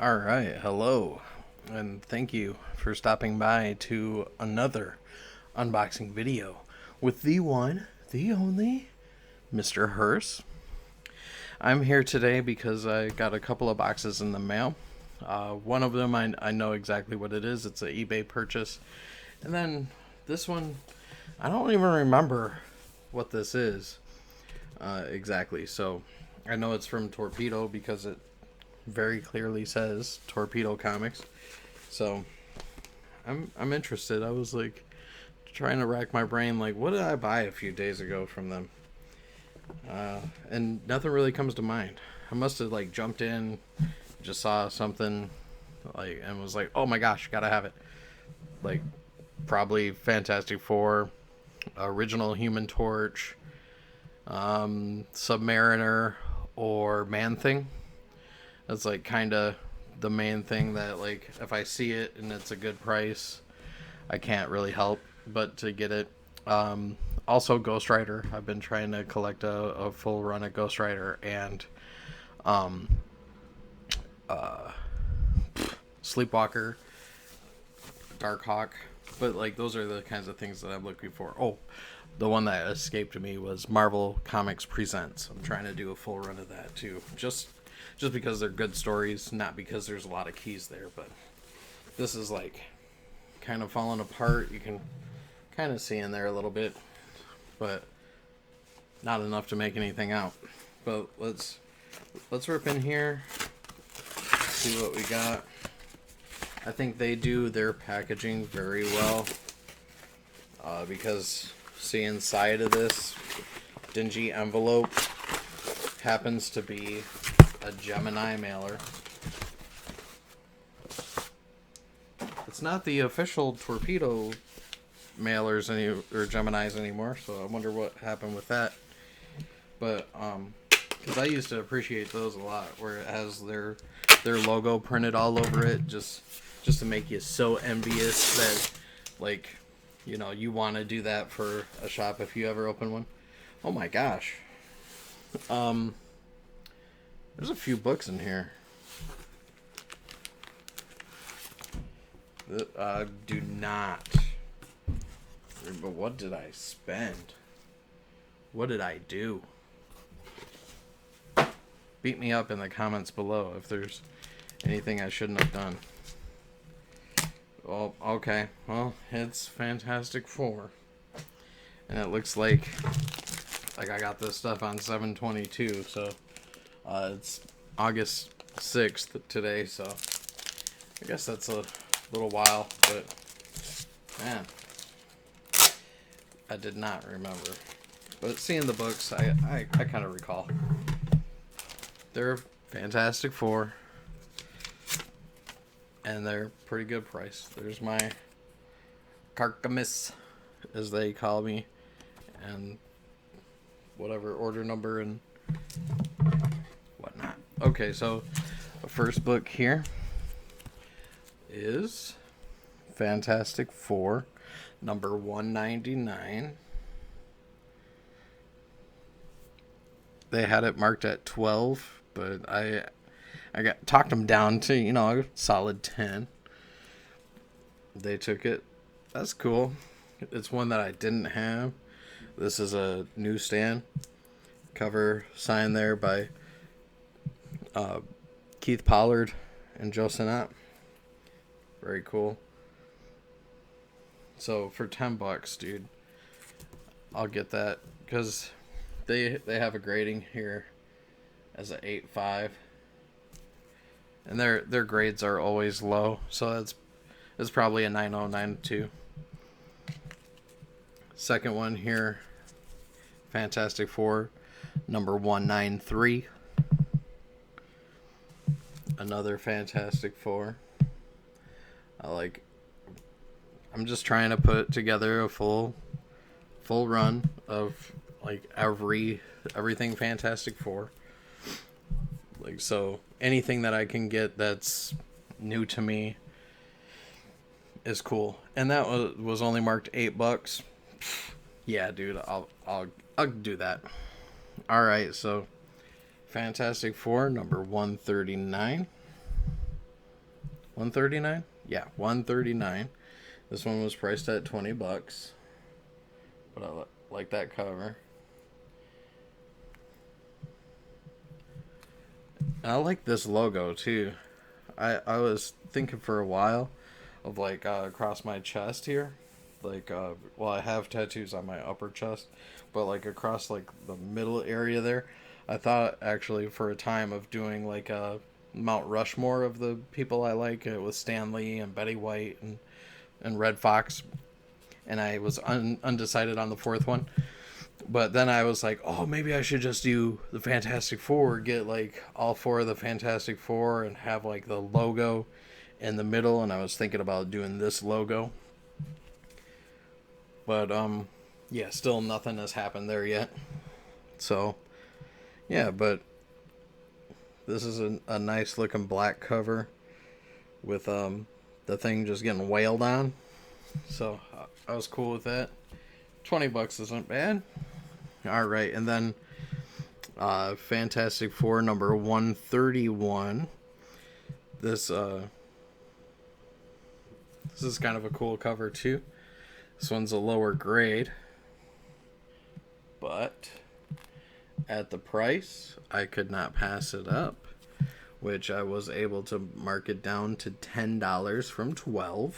All right, hello, and thank you for stopping by to another unboxing video with the one, the only, Mr. Hearst. I'm here today because I got a couple of boxes in the mail. One of them, I know exactly what it is. It's an eBay purchase. And then this one, I don't even remember what this is exactly. So I know it's from Torpedo because it very clearly says Torpedo Comics. So I'm interested. I was like trying to rack my brain, like, what did I buy a few days ago from them? And nothing really comes to mind. I must have like jumped in, just saw something, like, and was like, oh my gosh, gotta have it. Like, probably Fantastic Four, original Human Torch, Submariner, or Man Thing. That's like kind of the main thing that, like, if I see it and it's a good price, I can't really help but to get it. Also, Ghost Rider. I've been trying to collect a full run of Ghost Rider and um, Sleepwalker, Darkhawk. But like those are the kinds of things that I'm looking for. Oh, the one that escaped me was Marvel Comics Presents. I'm trying to do a full run of that too. Just because they're good stories, not because there's a lot of keys there. But this is like kind of falling apart. You can kind of see in there a little bit, but not enough to make anything out. But let's rip in here, see what we got. I think they do their packaging very well, because see inside of this dingy envelope happens to be a Gemini mailer. It's not the official Torpedo mailers or Geminis anymore, so I wonder what happened with that. But because I used to appreciate those a lot, where it has their logo printed all over it, just to make you so envious that, like, you know, you want to do that for a shop if you ever open one. Oh my gosh. There's a few books in here. Do not. But what did I spend? What did I do? Beat me up in the comments below if there's anything I shouldn't have done. Well, okay. Well, it's Fantastic Four. And it looks like I got this stuff on 7/22, so it's August 6th today, so I guess that's a little while, but man, I did not remember. But seeing the books, I kind of recall. They're Fantastic Four, and they're pretty good price. There's my Karkom-US, as they call me, and whatever order number and whatnot. Okay, so the first book here is Fantastic Four, number 199. They had it marked at 12, but I talked them down to, you know, a solid 10. They took it. That's cool. It's one that I didn't have. This is a newsstand cover signed there by Keith Pollard and Joe Sinnott. Very cool. So for $10, dude, I'll get that because they have a grading here as a 8.5, and their grades are always low, so it's probably a 9.092. Second one here, Fantastic Four, number 193. Another Fantastic Four. I'm just trying to put together a full run of like everything Fantastic Four. Like, so anything that I can get that's new to me is cool. And that was only marked $8. Yeah, dude, I'll do that. All right, so Fantastic Four number 139. $139? Yeah, $139. This one was priced at $20. But I like that cover. And I like this logo too. I was thinking for a while of like across my chest here. Like well, I have tattoos on my upper chest, but like across like the middle area there, I thought actually for a time of doing like a Mount Rushmore of the people I like with Stan Lee and Betty White and Red Fox, and I was undecided on the fourth one. But then I was like, oh, maybe I should just do the Fantastic Four, get like all four of the Fantastic Four and have like the logo in the middle. And I was thinking about doing this logo. But yeah, still nothing has happened there yet. So yeah, but this is a nice looking black cover with the thing just getting wailed on. So I was cool with that. $20 isn't bad. All right, and then Fantastic Four number 131. This is kind of a cool cover too. This one's a lower grade, but at the price, I could not pass it up, which I was able to mark it down to $10 from $12.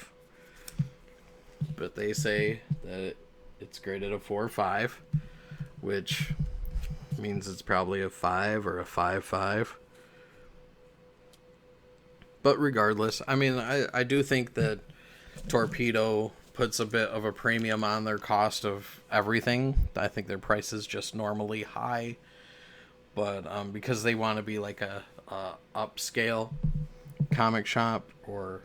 But they say that it's graded a 4 or 5, which means it's probably a 5 or a 5.5. But regardless, I mean, I do think that Torpedo puts a bit of a premium on their cost of everything. I think their price is just normally high, but because they want to be like a upscale comic shop, or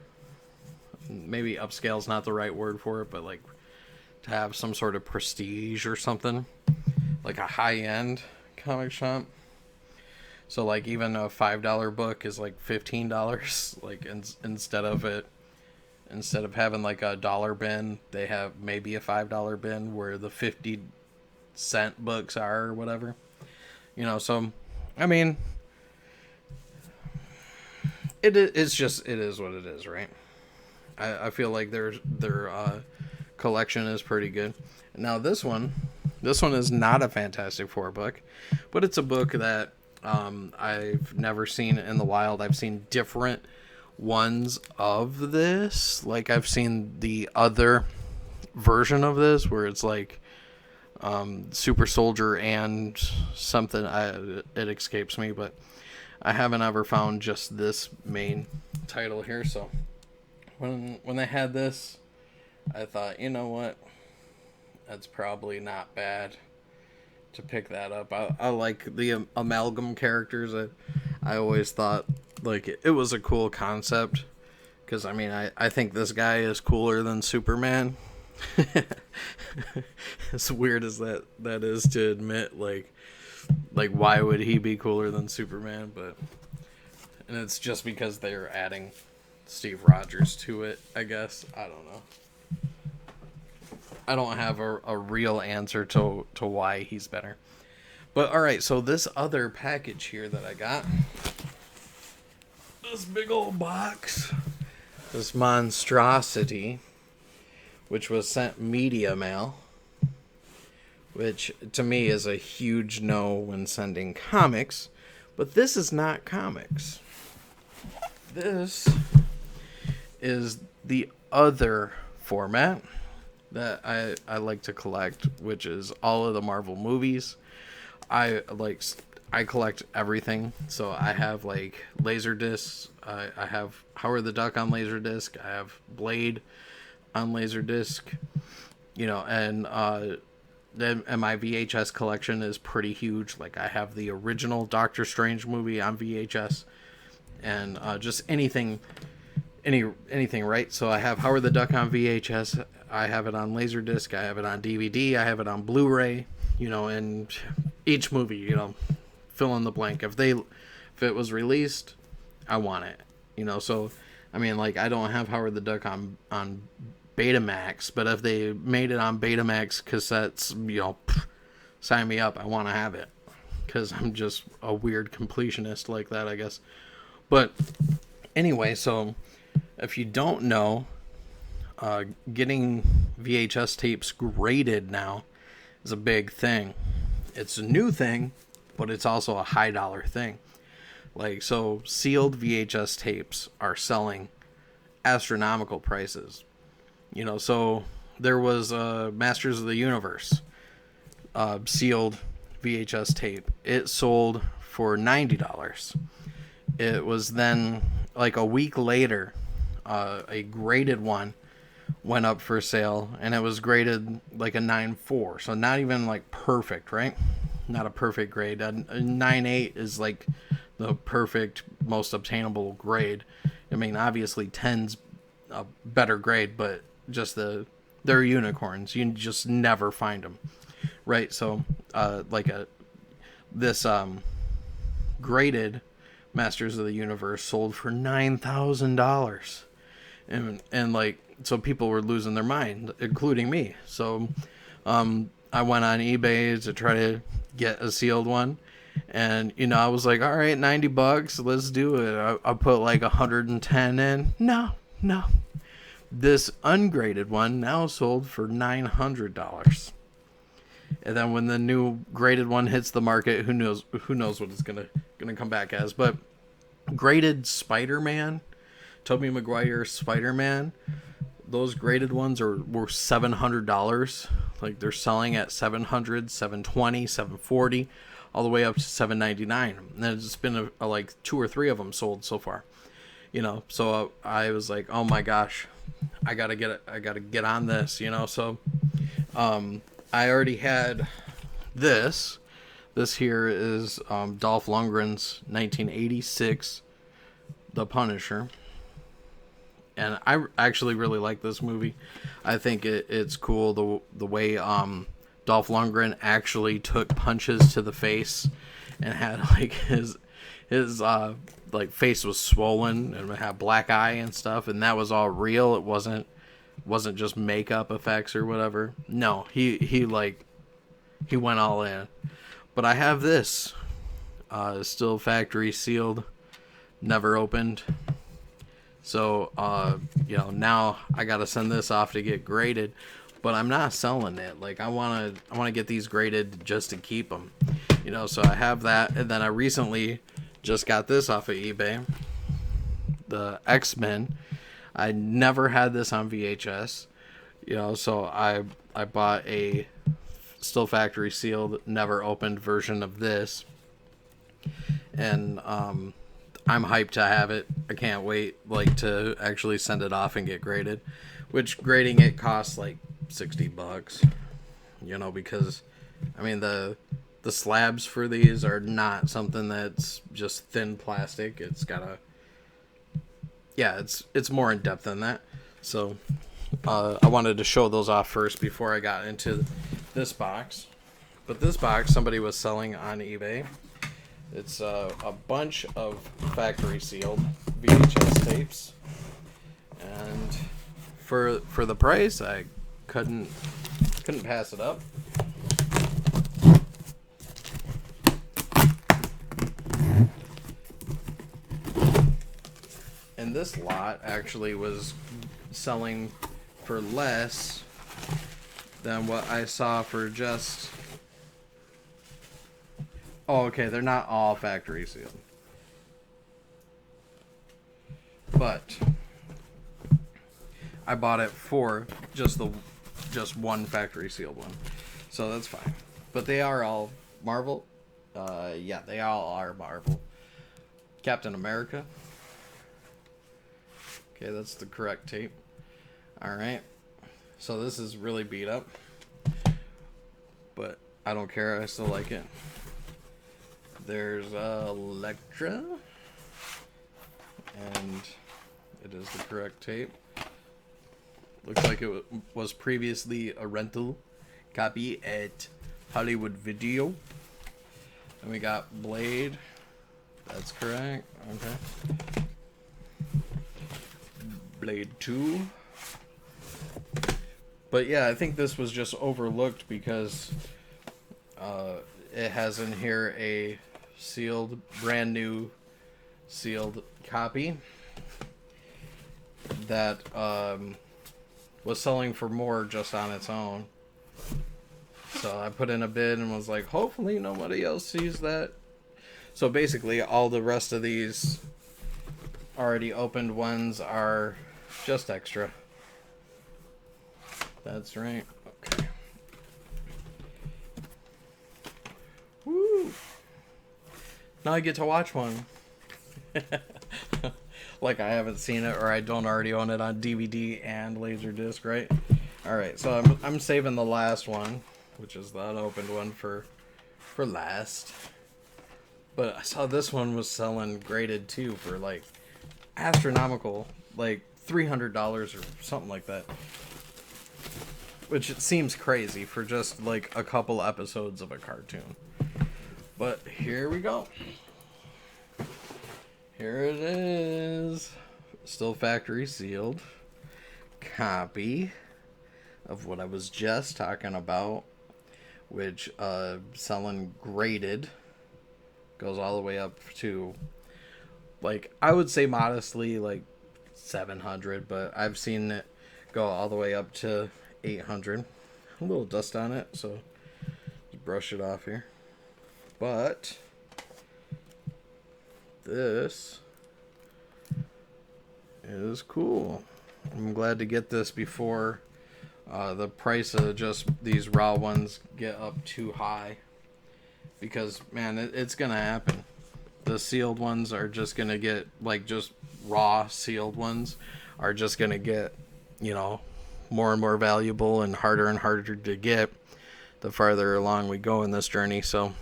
maybe upscale is not the right word for it, but like to have some sort of prestige or something, like a high-end comic shop. So like even a $5 book is like $15. Like instead of having like a dollar bin, they have maybe a $5 bin where the 50-cent books are or whatever. You know, so I mean, it is what it is, right? I feel like their collection is pretty good. Now this one is not a Fantastic Four book, but it's a book that I've never seen in the wild. I've seen different ones of this. Like I've seen the other version of this where it's like Super Soldier and something. It escapes me, but I haven't ever found just this main title here. So when they had this, I thought, you know what, that's probably not bad to pick that up. I like the amalgam characters. I always thought like it was a cool concept, because I mean I think this guy is cooler than Superman. As weird as that is to admit, like why would he be cooler than Superman? And it's just because they're adding Steve Rogers to it, I guess. I don't know. I don't have a real answer to why he's better. But alright, so this other package here that I got, this big old box, this monstrosity, which was sent media mail, which to me is a huge no when sending comics, but this is not comics. This is the other format that I like to collect, which is all of the Marvel movies. I collect everything. So I have like Laserdiscs. I have Howard the Duck on Laserdisc. I have Blade on Laserdisc. You know, and my VHS collection is pretty huge. Like I have the original Doctor Strange movie on VHS, and just anything, right? So I have Howard the Duck on VHS. I have it on Laserdisc. I have it on DVD. I have it on Blu-ray. You know, and each movie, you know, fill in the blank. If it was released, I want it. You know, so I mean, like I don't have Howard the Duck on Betamax, but if they made it on Betamax cassettes, you know, sign me up. I want to have it, because I'm just a weird completionist like that, I guess. But anyway, so If you don't know, getting VHS tapes graded now is a big thing. It's a new thing, but it's also a high dollar thing. Like, so sealed VHS tapes are selling astronomical prices. You know, so there was Masters of the Universe sealed VHS tape. It sold for $90. It was then, like a week later, a graded one went up for sale, and it was graded like a 9.4, so not even like perfect, right? Not a perfect grade. A 9.8 is like the perfect, most obtainable grade. I mean, obviously 10's a better grade, but just they're unicorns. You just never find them, right? So this graded Masters of the Universe sold for $9,000, and like, so people were losing their mind, including me. So I went on eBay to try to get a sealed one, and you know, I was like, all right, $90, let's do it. I put like 110 in. No. This ungraded one now sold for $900. And then when the new graded one hits the market, who knows what it's gonna come back as. But graded Spider-Man, Tobey Maguire Spider-Man, those graded ones were $700. Like, they're selling at $700, $720, $740, all the way up to $799. And there's been like 2 or 3 of them sold so far. You know, so I was like, oh my gosh, I gotta get on this. You know, so I already had this. This here is Dolph Lundgren's 1986 The Punisher. And I actually really like this movie. I think it's cool the way Dolph Lundgren actually took punches to the face and had like his like face was swollen and had black eye and stuff, and that was all real. It wasn't just makeup effects or whatever. No, he went all in. But I have this still factory sealed, never opened. So, you know, now I gotta send this off to get graded, but I'm not selling it. Like, I wanna get these graded just to keep them, you know. So I have that, and then I recently just got this off of eBay, the X-Men. I never had this on VHS, you know, so I bought a still factory sealed, never opened version of this, and I'm hyped to have it. I can't wait, like, to actually send it off and get graded, which grading it costs like $60, you know, because I mean the slabs for these are not something that's just thin plastic. It's got it's more in depth than that. So I wanted to show those off first before I got into this box. But this box somebody was selling on eBay. It's a bunch of factory sealed VHS tapes, and for the price, I couldn't pass it up. And this lot actually was selling for less than what I saw for just... Oh, okay, they're not all factory sealed. But I bought it for just one factory sealed one. So that's fine. But they are all Marvel. Yeah, they all are Marvel. Captain America. Okay, that's the correct tape. Alright. So this is really beat up. But I don't care, I still like it. There's Elektra. And it is the correct tape. Looks like it was previously a rental copy at Hollywood Video. And we got Blade. That's correct. Okay. Blade 2. But yeah, I think this was just overlooked because it has in here a brand new sealed copy. that was selling for more just on its own. So I put in a bid and was like, hopefully nobody else sees that. So basically, all the rest of these already opened ones are just extra. That's right. Okay. Woo! Now I get to watch one. Like I haven't seen it, or I don't already own it on DVD and Laserdisc, right? Alright, so I'm saving the last one, which is the unopened one for last. But I saw this one was selling graded too for like astronomical, like $300 or something like that. Which it seems crazy for just like a couple episodes of a cartoon. But here we go. Here it is. Still factory sealed. Copy of what I was just talking about. Which selling graded goes all the way up to, like, I would say modestly like 700, but I've seen it go all the way up to 800. A little dust on it, so just brush it off here. But this is cool. I'm glad to get this before the price of just these raw ones get up too high. Because, man, it's going to happen. The sealed ones are just going to get, like, just raw sealed ones are just going to get, you know, more and more valuable and harder to get the farther along we go in this journey. So,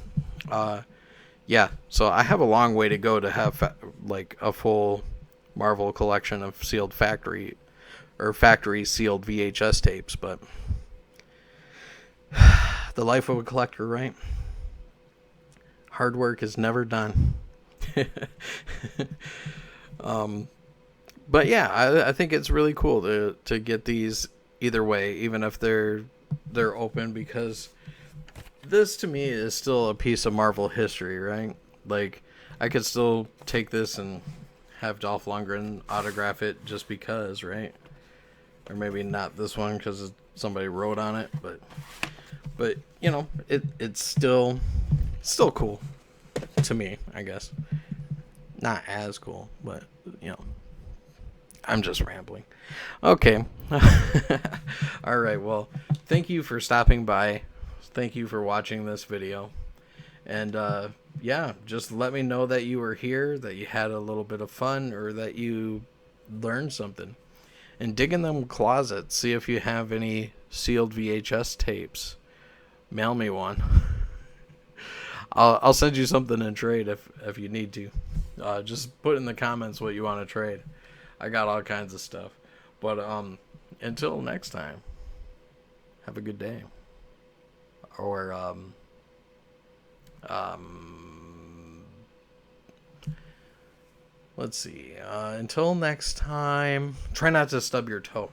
yeah. So I have a long way to go to have, like, a full Marvel collection of sealed factory sealed VHS tapes. But the life of a collector, right? Hard work is never done. But yeah, I think it's really cool to get these either way, even if they're open, because this to me is still a piece of Marvel history, right? Like, I could still take this and have Dolph Lundgren autograph it just because, right? Or maybe not this one because somebody wrote on it, but you know, it's still cool to me, I guess. Not as cool, but you know, I'm just rambling. Okay. All right. Well, thank you for stopping by. Thank you for watching this video. And yeah, just let me know that you were here, that you had a little bit of fun, or that you learned something. And dig in them closets. See if you have any sealed VHS tapes. Mail me one. I'll send you something in trade if you need to. Just put in the comments what you want to trade. I got all kinds of stuff. But until next time, have a good day. Or let's see. Until next time, try not to stub your toe.